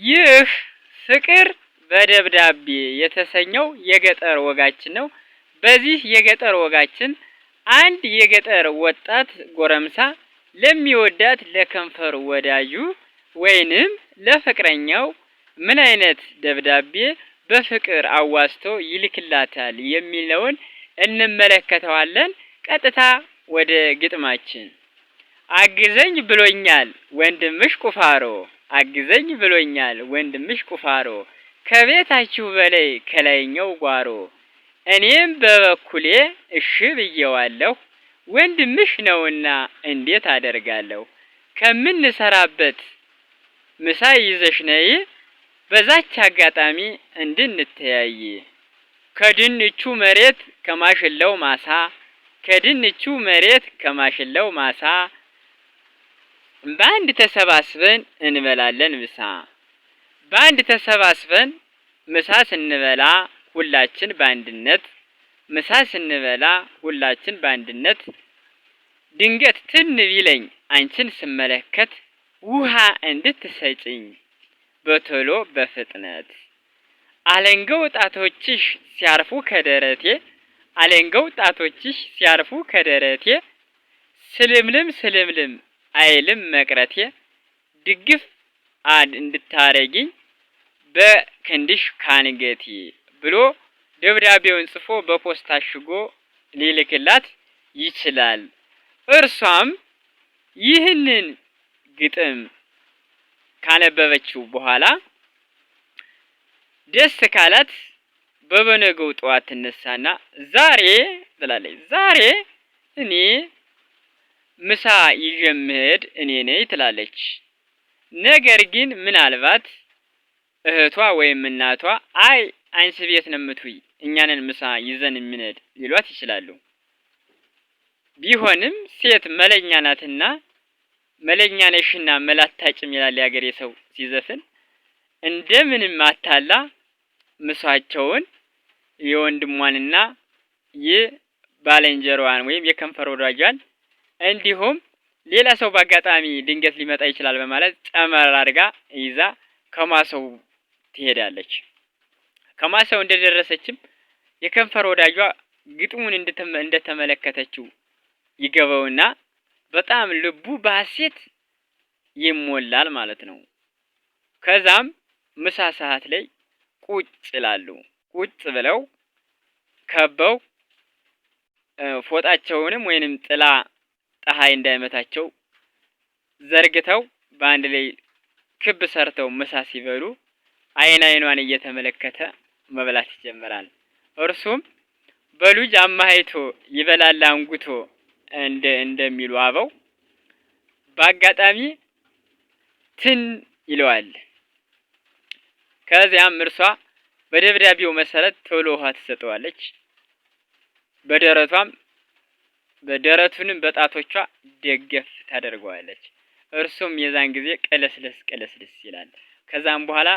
ይህ ፍቅር በደብዳቤ የተሰኘው የገጠር ወጋችን ነው። በዚህ የገጠር ወጋችን አንድ የገጠር ወጣት ጎረምሳ ለሚወዳት ለከንፈር ወዳጁ ወይንም ለፍቅረኛው ምን አይነት ደብዳቤ በፍቅር አዋስቶ ይልክላታል የሚለውን እንመለከተዋለን። ቀጥታ ወደ ግጥማችን። አግዘኝ ብሎኛል ወንድምሽ ቁፋሮ፣ አግዘኝ ብሎኛል ወንድምሽ ቁፋሮ፣ ከቤታችሁ በላይ ከላይኛው ጓሮ። እኔም በበኩሌ እሺ ብየዋለሁ፣ ወንድምሽ ነውና እንዴት አደርጋለሁ። ከምንሰራበት ምሳ ይዘሽ ነይ፣ በዛች አጋጣሚ እንድንተያይ። ከድንቹ መሬት ከማሽላው ማሳ፣ ከድንቹ መሬት ከማሽላው ማሳ፣ በአንድ ተሰባስበን እንበላለን ምሳ። በአንድ ተሰባስበን ምሳ ስንበላ ሁላችን በአንድነት፣ ምሳ ስንበላ ሁላችን በአንድነት፣ ድንገት ትን ቢለኝ አንቺን ስመለከት ውሃ እንድትሰጪኝ በቶሎ በፍጥነት። አለንጋው ጣቶችሽ ሲያርፉ ከደረቴ፣ አለንጋው ጣቶችሽ ሲያርፉ ከደረቴ፣ ስልምልም ስልምልም አይልም መቅረቴ፣ ድግፍ እንድታረጊኝ በክንድሽ ካንገቴ ብሎ ደብዳቤውን ጽፎ በፖስታ አሽጎ ሊልክላት ይችላል። እርሷም ይህንን ግጥም ካነበበችው በኋላ ደስ ካላት በበነገው ጠዋት ትነሳና ዛሬ ትላለች፣ ዛሬ እኔ ምሳ ይዤ የምሄድ እኔ ነኝ ትላለች። ነገር ግን ምናልባት እህቷ ወይም እናቷ አይ አንቺ ቤት ነው የምትውይ፣ እኛንን ምሳ ይዘን የምንሄድ ሊሏት ይችላሉ። ቢሆንም ሴት መለኛ ናትና መለኛ ነሽና መላታጭም ይላል ያገሬ ሰው ሲዘፍን፣ እንደምንም አታላ ምሳቸውን የወንድሟንና የባለንጀሯን ወይም የከንፈር ወዳጇን እንዲሁም ሌላ ሰው በአጋጣሚ ድንገት ሊመጣ ይችላል በማለት ጨመር አድርጋ ይዛ ከማሰው ትሄዳለች። ከማሰው እንደደረሰችም የከንፈር ወዳጇ ግጥሙን እንደተመለከተችው ይገባውና በጣም ልቡ በሐሴት ይሞላል ማለት ነው። ከዛም ምሳ ሰዓት ላይ ቁጭ ይላሉ። ቁጭ ብለው ከበው ፎጣቸውንም ወይንም ጥላ ፀሐይ እንዳይመታቸው ዘርግተው በአንድ ላይ ክብ ሰርተው ምሳ ሲበሉ አይን አይኗን እየተመለከተ መብላት ይጀምራል። እርሱም በሉጅ አማይቶ ይበላል አንጉቶ እንደሚሉ አበው በአጋጣሚ ትን ይለዋል። ከዚያም እርሷ በደብዳቤው መሰረት ቶሎ ውሃ ትሰጠዋለች። በደረቱንም በጣቶቿ ደገፍ ታደርገዋለች። እርሱም የዛን ጊዜ ቀለስለስ ይላል። ከዛም በኋላ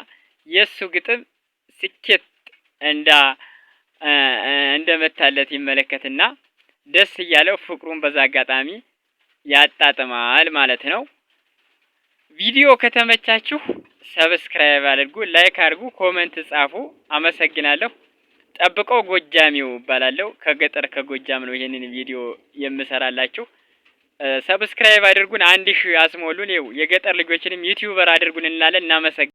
የሱ ግጥም ስኬት እንደመታለት ይመለከትና ደስ እያለው ፍቅሩን በዛ አጋጣሚ ያጣጥማል ማለት ነው። ቪዲዮ ከተመቻችሁ ሰብስክራይብ አድርጉ፣ ላይክ አድርጉ፣ ኮሜንት ጻፉ። አመሰግናለሁ። ጠብቀው ጎጃሚው እባላለሁ። ከጎጃም ነው ይሄንን ቪዲዮ የምሰራላችሁ። ሰብስክራይብ አድርጉን፣ 1000 አስሞሉን። የገጠር ልጆችንም ዩቲዩበር አድርጉን እንላለን። እናመሰግናለን።